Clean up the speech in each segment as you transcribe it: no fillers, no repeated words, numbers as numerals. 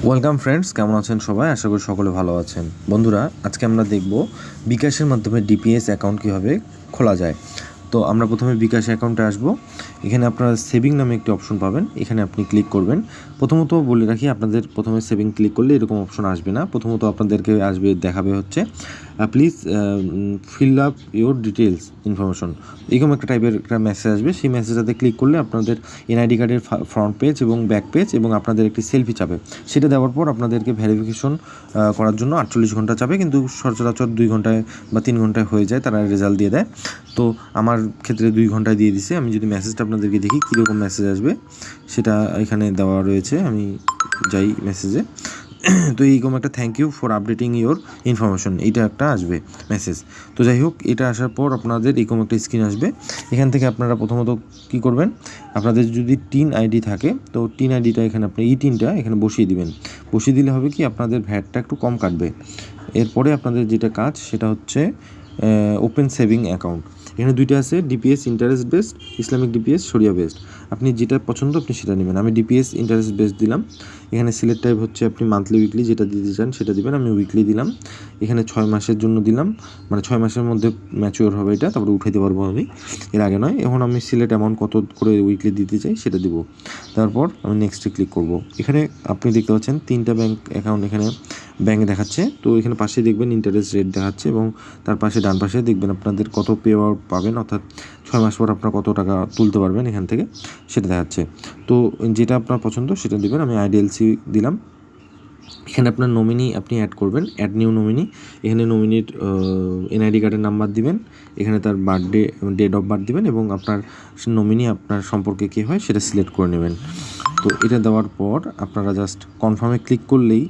Welcome friends, কেমন আছেন সবাই? আশা করি সকলে ভালো আছেন। বন্ধুরা, আজকে আমরা দেখব বিকাশের মাধ্যমে ডিপিএস অ্যাকাউন্ট কীভাবে খোলা যায়। তো আমরা প্রথমে বিকাশ অ্যাকাউন্টে আসব। এখানে আপনারা সেভিং নামে একটি অপশন পাবেন, এখানে আপনি ক্লিক করবেন। প্রথমত বলে রাখি, আপনাদের প্রথমে সেভিং ক্লিক করলে এরকম অপশন আসবে না। প্রথমত আপনাদেরকে দেখাবে হচ্ছে please fill up your details information, এরকম একটা টাইপের একটা মেসেজ আসবে। সেই মেসেজটাতে ক্লিক করলে আপনাদের এনআইডি কার্ডের ফ্রন্ট পেজ এবং ব্যাক পেজ এবং আপনাদের একটি সেলফি চাবে। সেটা দেওয়ার পর আপনাদেরকে ভেরিফিকেশন করার জন্য 48 ঘন্টা চাবে, কিন্তু সচরাচর 2 ঘন্টায় বা 3 ঘন্টায় হয়ে যায়, তারা রেজাল্ট দিয়ে দেয়। তো আমার ক্ষেত্রে 2 ঘন্টায় দিয়ে দিছে। আমি যদি মেসেজটা আপনাদেরকে দেখি কীরকম মেসেজ আসবে, সেটা এখানে দেওয়া রয়েছে। আমি যাই মেসেজে, তো এইরকম একটা thank you for updating your information, এইটা একটা আসবে মেসেজ। তো যাই হোক, এটা আসার পর আপনাদের এরকম একটা স্ক্রিন আসবে। এখান থেকে আপনারা প্রথমত কী করবেন, আপনাদের যদি টিন আইডি থাকে তো টিন আইডিটা এখানে আপনি এই টিনটা এখানে বসিয়ে দিবেন। বসিয়ে দিলে হবে কি, আপনাদের ভ্যাটটা একটু কম কাটবে। এরপরে আপনাদের যেটা কাজ সেটা হচ্ছে ওপেন সেভিং অ্যাকাউন্ট। এখানে দুইটা আছে, DPS interest based, Islamic DPS শরিয়া বেসড। আপনি যেটা পছন্দ আপনি সেটা নেবেন। আমি ডিপিএস ইন্টারেস্ট বেসড দিলাম। এখানে সিলেক্ট টাইপ হচ্ছে আপনি মান্থলি উইকলি যেটা দিতে চান সেটা দিবেন। আমি উইকলি দিলাম। এখানে 6 মাসের জন্য দিলাম, মানে 6 মাসের মধ্যে ম্যাচিওর হবে এটা, তারপরে উঠাইতে পারবো আমি, এর আগে নয়। এখন আমি সিলেক্ট অ্যামাউন্ট কত করে উইকলি দিতে চাই সেটা দিব। তারপর আমি নেক্সটে ক্লিক করব। এখানে আপনি দেখতে পাচ্ছেন 3টা ব্যাঙ্ক অ্যাকাউন্ট এখানে ব্যাঙ্ক দেখাচ্ছে। তো এখানে পাশে দেখবেন ইন্টারেস্ট রেট দেখাচ্ছে এবং তার পাশে ডান পাশে দেখবেন আপনাদের কত পে আউট পাবেন, অর্থাৎ 6 মাস পর আপনার কত টাকা তুলতে পারবেন এখান থেকে সেটা দেখাচ্ছে। তো যেটা আপনার পছন্দ সেটা দিবেন। আমি আইডিএলসি দিলাম। এখানে আপনার নমিনি আপনি অ্যাড করবেন, অ্যাড নিউ নমিনি। এখানে নমিনির এনআইডি কার্ডের নাম্বার দিবেন, এখানে তার বার্থডে ডেট অফ বার্থ দিবেন এবং আপনার নমিনি আপনার সম্পর্কে কী হয় সেটা সিলেক্ট করে নেবেন। তো এটা দেওয়ার পর আপনারা জাস্ট কনফার্মে ক্লিক করলেই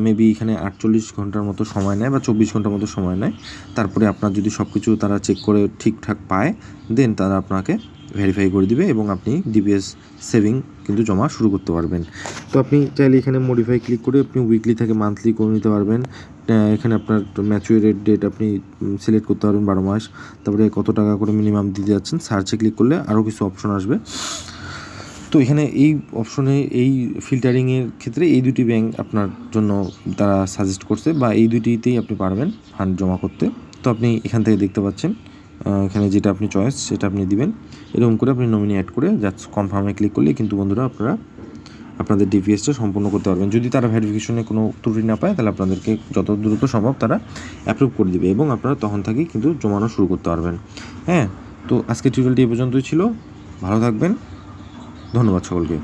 মেবি এখানে 48 ঘন্টার মতো সময় নেয় বা 24 ঘন্টার মতো সময় নেয়। তারপরে আপনার যদি সব কিছু তারা চেক করে ঠিকঠাক পায়, দেন তারা আপনাকে ভেরিফাই করে দিবে এবং আপনি ডিপিএস সেভিং কিন্তু জমা শুরু করতে পারবেন। তো আপনি চাইলে এখানে মডিফাই ক্লিক করে আপনি উইকলি থেকে মান্থলি করে নিতে পারবেন। এখানে আপনার ম্যাচুরেট ডেট আপনি সিলেক্ট করতে পারবেন 12 মাস। তারপরে কত টাকা করে মিনিমাম দিতে যাচ্ছেন, সার্চে ক্লিক করলে আরও কিছু অপশন আসবে। তো এখানে এই অপশনে এই ফিল্টারিংয়ের ক্ষেত্রে এই দুটি ব্যাঙ্ক আপনার জন্য তারা সাজেস্ট করছে, বা এই দুটিতেই আপনি পারবেন ফান্ড জমা করতে। তো আপনি এখান থেকে দেখতে পাচ্ছেন এখানে যেটা আপনি চয়েস সেটা আপনি দিবেন। এরকম করে আপনি নমিনি অ্যাড করে জাস্ট কনফার্মে ক্লিক করলে কিন্তু বন্ধুরা আপনারা আপনাদের ডিপিএসটা সম্পূর্ণ করতে পারবেন। যদি তারা ভেরিফিকেশনে কোনো ত্রুটি না পায়, তাহলে আপনাদেরকে যত দ্রুত সম্ভব তারা অ্যাপ্রুভ করে দেবে এবং আপনারা তখন থেকেই কিন্তু জমানো শুরু করতে পারবেন। হ্যাঁ, তো আজকের টিউটোরিয়ালটি এই পর্যন্তই ছিল। ভালো থাকবেন, ধন্যবাদ সকলকে।